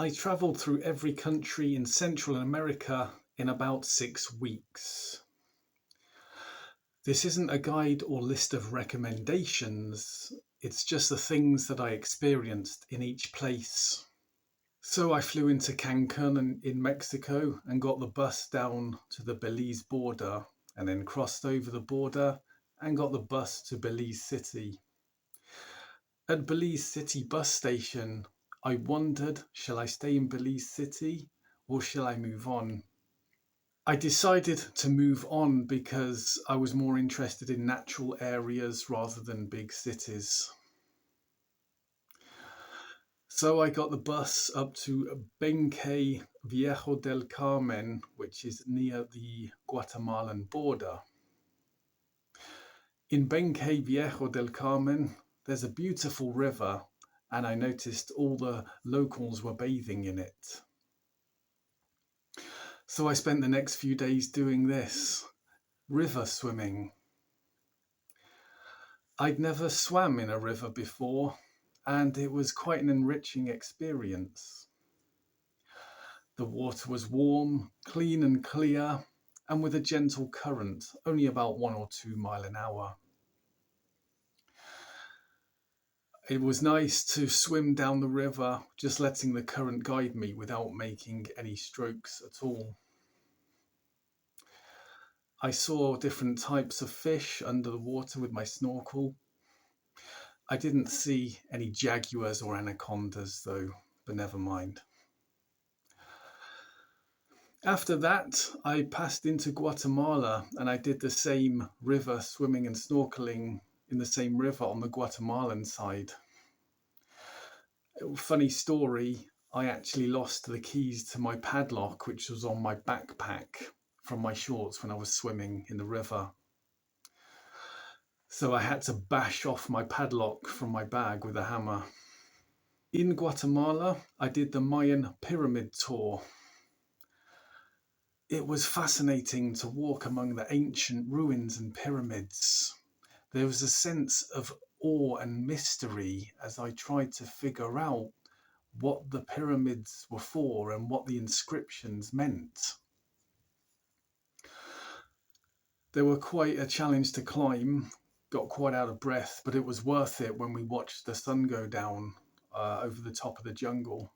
I travelled through every country in Central America in about 6 weeks. This isn't a guide or list of recommendations, it's just the things that I experienced in each place. So I flew into Cancun in Mexico and got the bus down to the Belize border and then crossed over the border and got the bus to Belize City. At Belize City bus station, I wondered, shall I stay in Belize City or shall I move on? I decided to move on because I was more interested in natural areas rather than big cities. So I got the bus up to Benque Viejo del Carmen, which is near the Guatemalan border. In Benque Viejo del Carmen, there's a beautiful river, and I noticed all the locals were bathing in it. So I spent the next few days doing this, river swimming. I'd never swam in a river before, and it was quite an enriching experience. The water was warm, clean and clear, and with a gentle current, only about 1 or 2 miles an hour. It was nice to swim down the river, just letting the current guide me without making any strokes at all. I saw different types of fish under the water with my snorkel. I didn't see any jaguars or anacondas though, but never mind. After that, I passed into Guatemala and I did the same river swimming and snorkeling in the same river on the Guatemalan side. Funny story, I actually lost the keys to my padlock, which was on my backpack from my shorts when I was swimming in the river. So I had to bash off my padlock from my bag with a hammer. In Guatemala, I did the Mayan pyramid tour. It was fascinating to walk among the ancient ruins and pyramids. There was a sense of awe and mystery as I tried to figure out what the pyramids were for and what the inscriptions meant. They were quite a challenge to climb, got quite out of breath, but it was worth it when we watched the sun go down over the top of the jungle.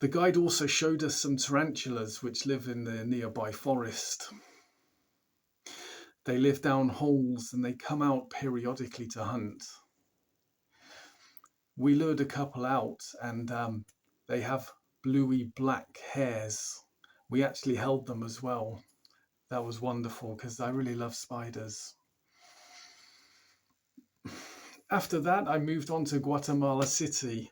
The guide also showed us some tarantulas which live in the nearby forest. They live down holes and they come out periodically to hunt. We lured a couple out and they have bluey black hairs. We actually held them as well. That was wonderful because I really love spiders. After that, I moved on to Guatemala City.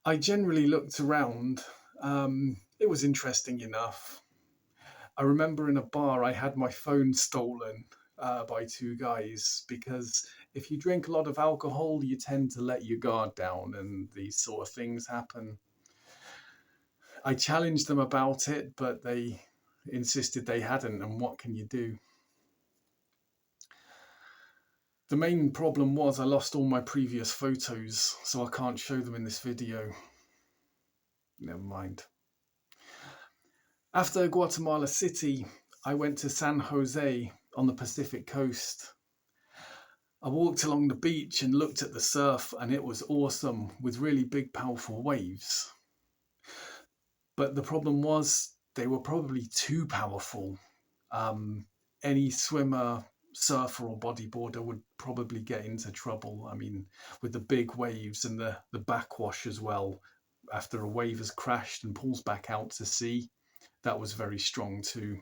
I generally looked around. It was interesting enough. I remember in a bar I had my phone stolen by two guys because if you drink a lot of alcohol, you tend to let your guard down and these sort of things happen. I challenged them about it, but they insisted they hadn't, and what can you do? The main problem was I lost all my previous photos, so I can't show them in this video. Never mind. After Guatemala City, I went to San Jose on the Pacific coast. I walked along the beach and looked at the surf, and it was awesome with really big, powerful waves. But the problem was they were probably too powerful. Any swimmer, surfer or bodyboarder would probably get into trouble. I mean, with the big waves and the backwash as well, after a wave has crashed and pulls back out to sea, that was very strong too.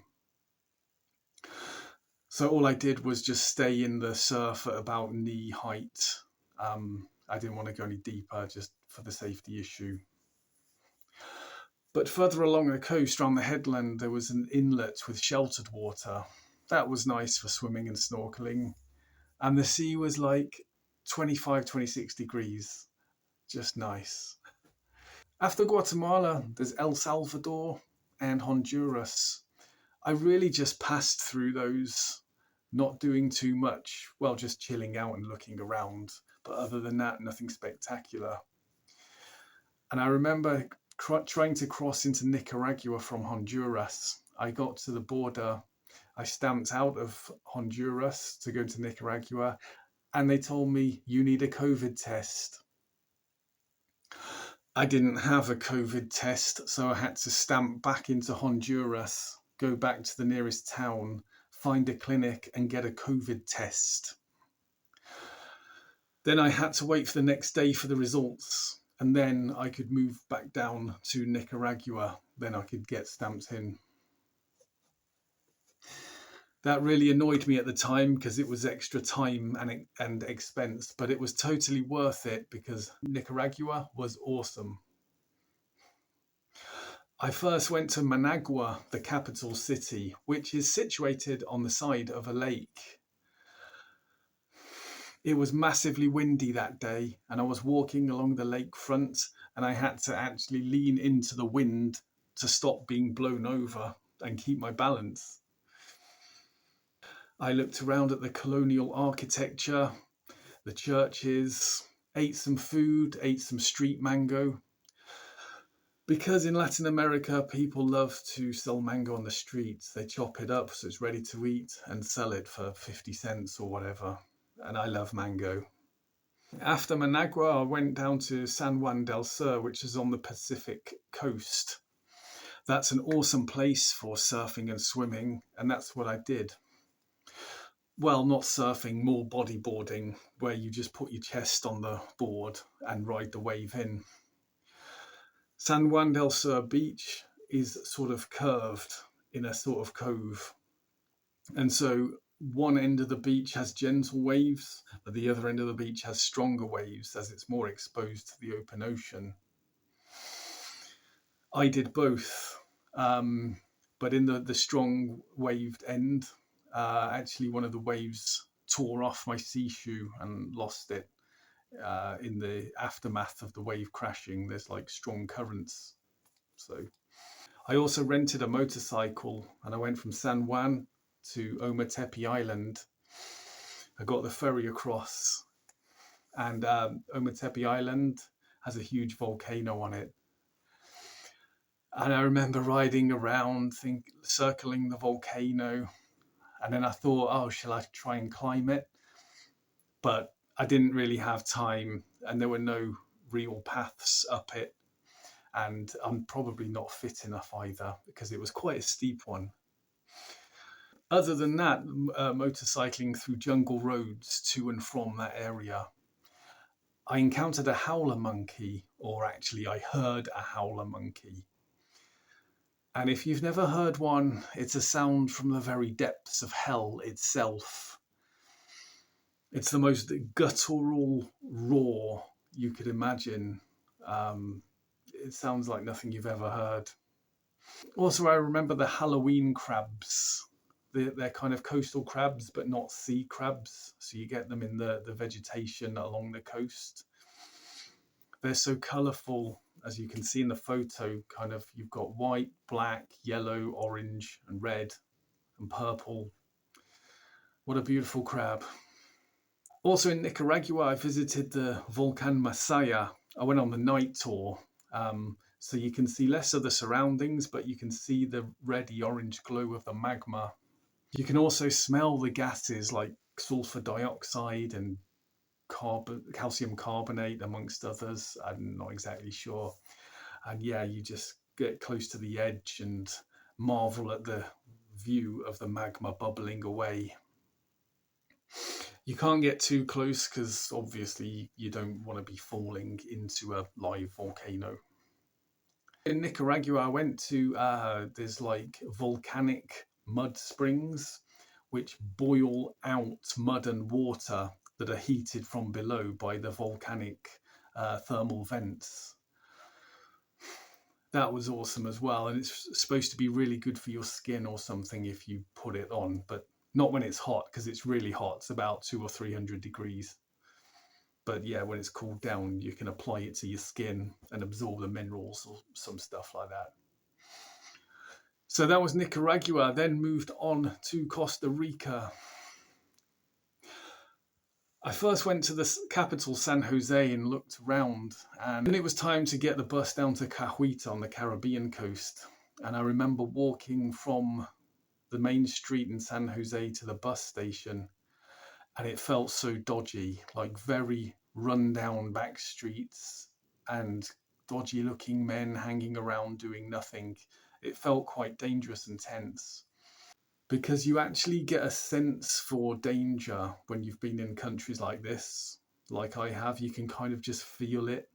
So all I did was just stay in the surf at about knee height. I didn't want to go any deeper just for the safety issue. But further along the coast, around the headland, there was an inlet with sheltered water. That was nice for swimming and snorkeling. And the sea was like 25, 26 degrees. Just nice. After Guatemala, there's El Salvador and Honduras. I really just passed through those. not doing too much. Well, just chilling out and looking around. But other than that, nothing spectacular. And I remember trying to cross into Nicaragua from Honduras. I got to the border. I stamped out of Honduras to go to Nicaragua, and they told me you need a COVID test. I didn't have a COVID test, so I had to stamp back into Honduras, go back to the nearest town, find a clinic, and get a COVID test. Then I had to wait for the next day for the results, and then I could move back down to Nicaragua. Then I could get stamped in. That really annoyed me at the time because it was extra time and expense, but it was totally worth it because Nicaragua was awesome. I first went to Managua, the capital city, which is situated on the side of a lake. It was massively windy that day, and I was walking along the lakefront, and I had to actually lean into the wind to stop being blown over and keep my balance. I looked around at the colonial architecture, the churches, ate some food, ate some street mango. Because in Latin America, people love to sell mango on the streets. They chop it up so it's ready to eat and sell it for 50 cents or whatever. And I love mango. After Managua, I went down to San Juan del Sur, which is on the Pacific coast. That's an awesome place for surfing and swimming, and that's what I did. Well, not surfing, more bodyboarding, where you just put your chest on the board and ride the wave in. San Juan del Sur beach is sort of curved in a sort of cove. And so one end of the beach has gentle waves, but the other end of the beach has stronger waves as it's more exposed to the open ocean. I did both, but in the strong waved end, actually one of the waves tore off my sea shoe and lost it in the aftermath of the wave crashing. There's like strong currents. So I also rented a motorcycle and I went from San Juan to Ometepe Island. I got the ferry across, and Ometepe Island has a huge volcano on it. And I remember riding around, circling the volcano, and then I thought, oh, shall I try and climb it? But I didn't really have time, and there were no real paths up it. And I'm probably not fit enough either because it was quite a steep one. Other than that, motorcycling through jungle roads to and from that area, I encountered a howler monkey, or actually, I heard a howler monkey. And if you've never heard one, it's a sound from the very depths of hell itself. It's the most guttural roar you could imagine. It sounds like nothing you've ever heard. Also, I remember the Halloween crabs. They're kind of coastal crabs, but not sea crabs. So you get them in the vegetation along the coast. They're so colourful, as you can see in the photo. Kind of, you've got white, black, yellow, orange, and red, and purple. What a beautiful crab. Also in Nicaragua, I visited the Volcan Masaya. I went on the night tour. So you can see less of the surroundings, but you can see the reddy orange glow of the magma. You can also smell the gases like sulfur dioxide and calcium carbonate, amongst others. I'm not exactly sure. And yeah, you just get close to the edge and marvel at the view of the magma bubbling away. You can't get too close because obviously you don't want to be falling into a live volcano. In Nicaragua, I went to there's like volcanic mud springs which boil out mud and water that are heated from below by the volcanic thermal vents. That was awesome as well, and it's supposed to be really good for your skin or something if you put it on, but not when it's hot because it's really hot. It's about 200 or 300 degrees. But yeah, when it's cooled down, you can apply it to your skin and absorb the minerals or some stuff like that. So that was Nicaragua. Then moved on to Costa Rica. I first went to the capital, San Jose, and looked around. And then it was time to get the bus down to Cahuita on the Caribbean coast. And I remember walking from the main street in San Jose to the bus station, and it felt so dodgy, like very run down back streets and dodgy looking men hanging around doing nothing. It felt quite dangerous and tense because you actually get a sense for danger when you've been in countries like this, like I have. You can kind of just feel it.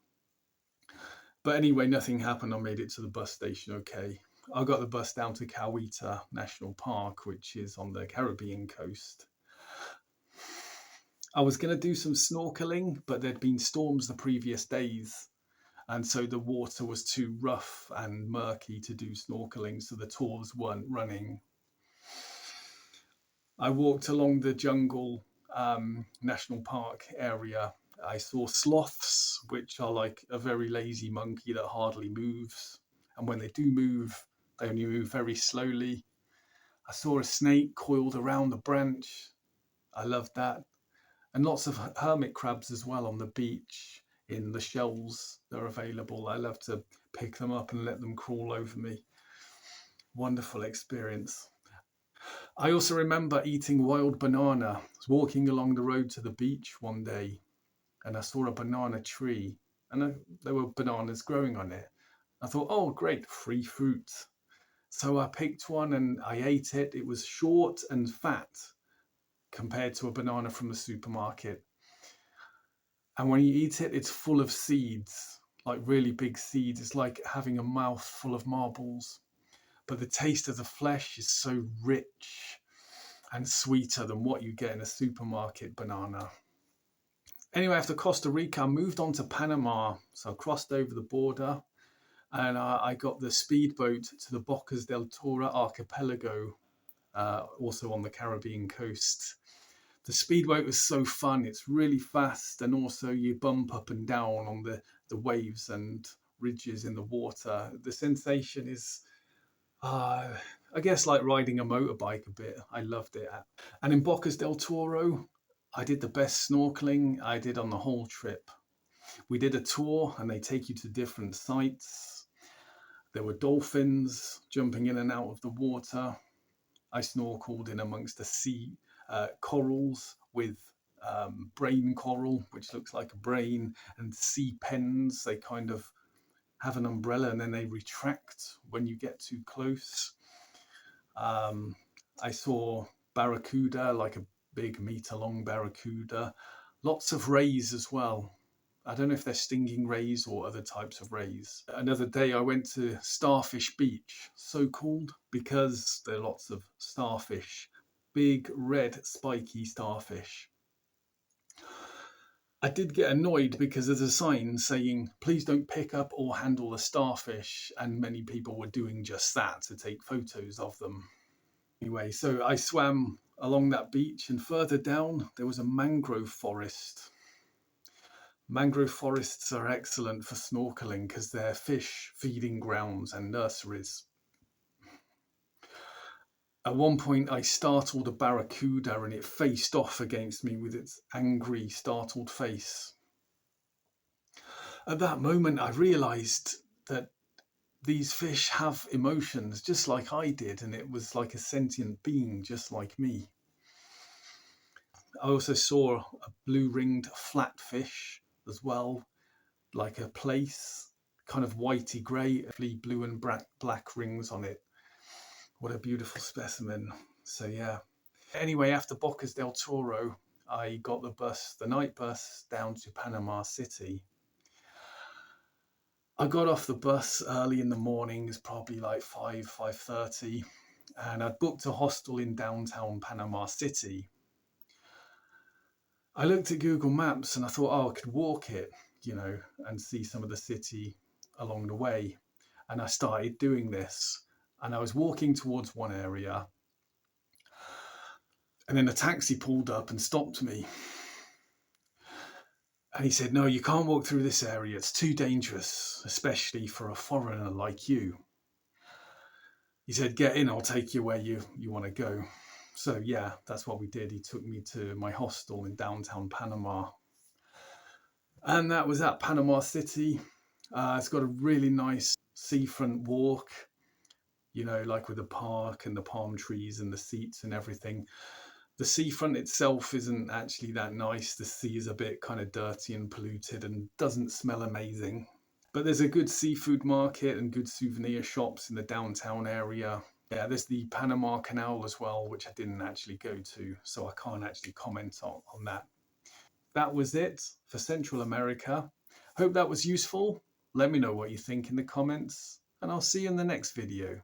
But anyway, nothing happened. I made it to the bus station okay. I got the bus down to Coweta National Park, which is on the Caribbean coast. I was going to do some snorkeling, but there'd been storms the previous days. And so the water was too rough and murky to do snorkeling, so the tours weren't running. I walked along the jungle national park area. I saw sloths, which are like a very lazy monkey that hardly moves. And when they do move, they only move very slowly. I saw a snake coiled around a branch. I loved that. And lots of hermit crabs as well on the beach in the shells that are available. I love to pick them up and let them crawl over me. Wonderful experience. I also remember eating wild banana. I was walking along the road to the beach one day and I saw a banana tree and there were bananas growing on it. I thought, oh, great, free fruit. So I picked one and I ate it. It was short and fat compared to a banana from the supermarket. And when you eat it, it's full of seeds, like really big seeds. It's like having a mouth full of marbles. But the taste of the flesh is so rich and sweeter than what you get in a supermarket banana. Anyway, after Costa Rica, I moved on to Panama. So I crossed over the border and I got the speedboat to the Bocas del Toro archipelago, also on the Caribbean coast. The speedboat was so fun. It's really fast, and also you bump up and down on the waves and ridges in the water. The sensation is, I guess, like riding a motorbike a bit. I loved it. And in Bocas del Toro, I did the best snorkeling I did on the whole trip. We did a tour and they take you to different sites. There were dolphins jumping in and out of the water. I snorkeled in amongst the sea corals with brain coral, which looks like a brain, and sea pens. They kind of have an umbrella and then they retract when you get too close. I saw barracuda, like a big meter-long barracuda. Lots of rays as well. I don't know if they're stinging rays or other types of rays. Another day I went to Starfish Beach, so called because there are lots of starfish, big red spiky starfish. I did get annoyed because there's a sign saying, please don't pick up or handle a starfish, and many people were doing just that to take photos of them. Anyway, so I swam along that beach and further down there was a mangrove forest. Mangrove forests are excellent for snorkeling because they're fish feeding grounds and nurseries. At one point I startled a barracuda and it faced off against me with its angry, startled face. At that moment I realised that these fish have emotions just like I did, and it was like a sentient being just like me. I also saw a blue-ringed flatfish as well, like a plaice, kind of whitey grey, blue and black rings on it. What a beautiful specimen. So yeah. Anyway, after Bocas del Toro, I got the night bus down to Panama City. I got off the bus early in the morning, it's probably like 5:30, and I'd booked a hostel in downtown Panama City. I looked at Google Maps and I thought, oh, I could walk it, and see some of the city along the way. And I started doing this. And I was walking towards one area. And then a taxi pulled up and stopped me. And he said, no, you can't walk through this area. It's too dangerous, especially for a foreigner like you. He said, get in, I'll take you where you want to go. So yeah, that's what we did. He took me to my hostel in downtown Panama. And that was at Panama City. It's got a really nice seafront walk, like with the park and the palm trees and the seats and everything. The seafront itself isn't actually that nice. The sea is a bit kind of dirty and polluted and doesn't smell amazing. But there's a good seafood market and good souvenir shops in the downtown area. Yeah, there's the Panama Canal as well, which I didn't actually go to, so I can't actually comment on that. That was it for Central America. Hope that was useful. Let me know what you think in the comments, and I'll see you in the next video.